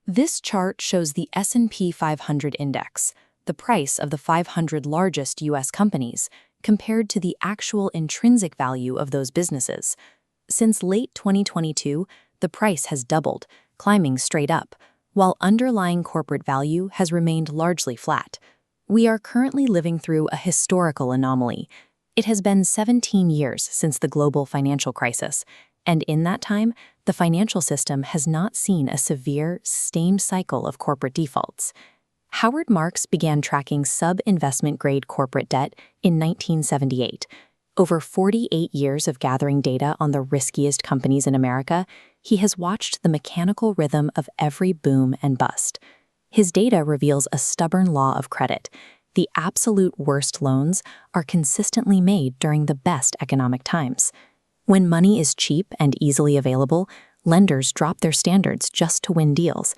This chart shows the S&P 500 index, the price of the 500 largest U.S. companies, compared to the actual intrinsic value of those businesses. Since late 2022, the price has doubled, climbing straight up, while underlying corporate value has remained largely flat. We are currently living through a historical anomaly. It has been 17 years since the global financial crisis, and in that time, the financial system has not seen a severe, sustained cycle of corporate defaults. Howard Marks began tracking sub-investment grade corporate debt in 1978. Over 48 years of gathering data on the riskiest companies in America, he has watched the mechanical rhythm of every boom and bust. His data reveals a stubborn law of credit. The absolute worst loans are consistently made during the best economic times. When money is cheap and easily available, lenders drop their standards just to win deals.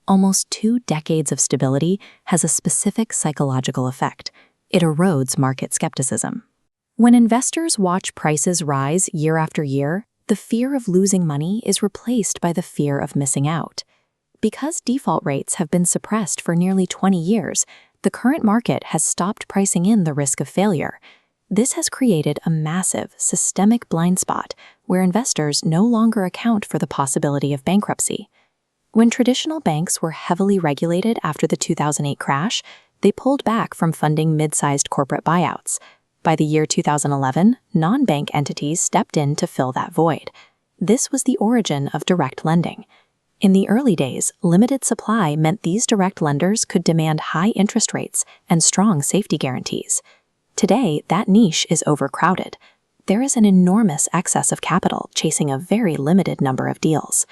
Almost 2 decades of stability has a specific psychological effect. It erodes market skepticism. When investors watch prices rise year after year, the fear of losing money is replaced by the fear of missing out. Because default rates have been suppressed for nearly 20 years, the current market has stopped pricing in the risk of failure. This has created a massive, systemic blind spot where investors no longer account for the possibility of bankruptcy. When traditional banks were heavily regulated after the 2008 crash, they pulled back from funding mid-sized corporate buyouts. By the year 2011, non-bank entities stepped in to fill that void. This was the origin of direct lending. In the early days, limited supply meant these direct lenders could demand high interest rates and strong safety guarantees. Today, that niche is overcrowded. There is an enormous excess of capital chasing a very limited number of deals.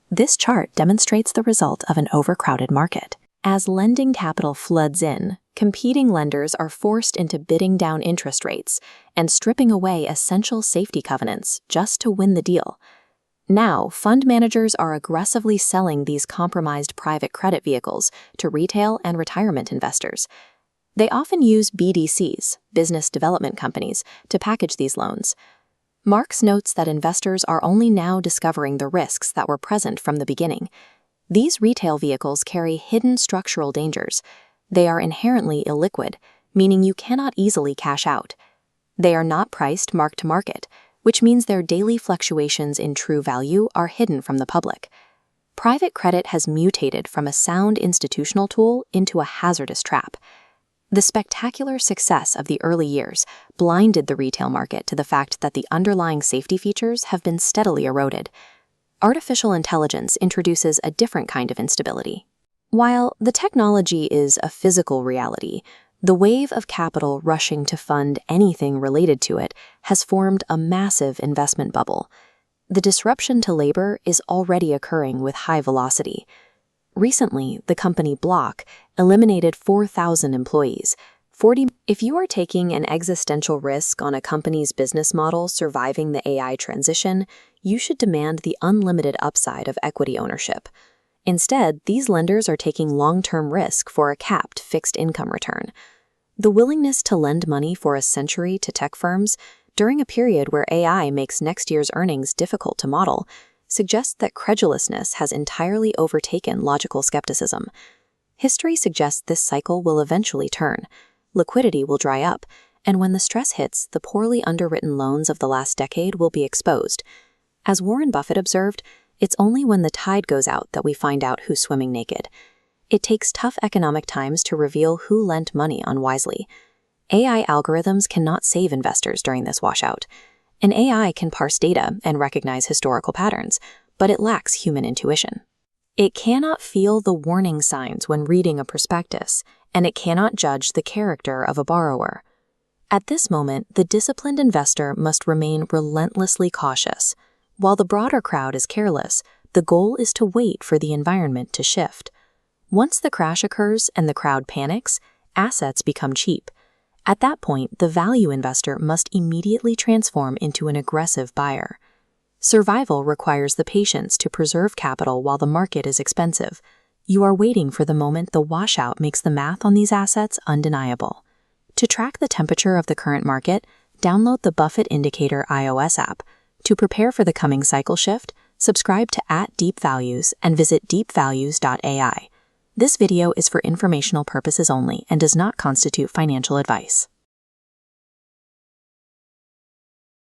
This chart demonstrates the result of an overcrowded market. As lending capital floods in, competing lenders are forced into bidding down interest rates and stripping away essential safety covenants just to win the deal. Now, fund managers are aggressively selling these compromised private credit vehicles to retail and retirement investors. They often use BDCs, business development companies, to package these loans. Marks notes that investors are only now discovering the risks that were present from the beginning. These retail vehicles carry hidden structural dangers. They are inherently illiquid, meaning you cannot easily cash out. They are not priced mark-to-market, which means their daily fluctuations in true value are hidden from the public. Private credit has mutated from a sound institutional tool into a hazardous trap. The spectacular success of the early years blinded the retail market to the fact that the underlying safety features have been steadily eroded. Artificial intelligence introduces a different kind of instability. While the technology is a physical reality, the wave of capital rushing to fund anything related to it has formed a massive investment bubble. The disruption to labor is already occurring with high velocity. Recently, the company Block eliminated 4,000 employees. If you are taking an existential risk on a company's business model surviving the AI transition, you should demand the unlimited upside of equity ownership. Instead, these lenders are taking long-term risk for a capped fixed income return. The willingness to lend money for a century to tech firms during a period where AI makes next year's earnings difficult to model suggests that credulousness has entirely overtaken logical skepticism. History suggests this cycle will eventually turn. Liquidity will dry up, and when the stress hits, the poorly underwritten loans of the last decade will be exposed. As Warren Buffett observed, it's only when the tide goes out that we find out who's swimming naked. It takes tough economic times to reveal who lent money unwisely. AI algorithms cannot save investors during this washout. An AI can parse data and recognize historical patterns, but it lacks human intuition. It cannot feel the warning signs when reading a prospectus, and it cannot judge the character of a borrower. At this moment, the disciplined investor must remain relentlessly cautious. While the broader crowd is careless, the goal is to wait for the environment to shift. Once the crash occurs and the crowd panics, assets become cheap. At that point, the value investor must immediately transform into an aggressive buyer. Survival requires the patience to preserve capital while the market is expensive. You are waiting for the moment the washout makes the math on these assets undeniable. To track the temperature of the current market, download the Buffett Indicator iOS app. To prepare for the coming cycle shift, subscribe to @deepvalues and visit deepvalues.ai. This video is for informational purposes only and does not constitute financial advice.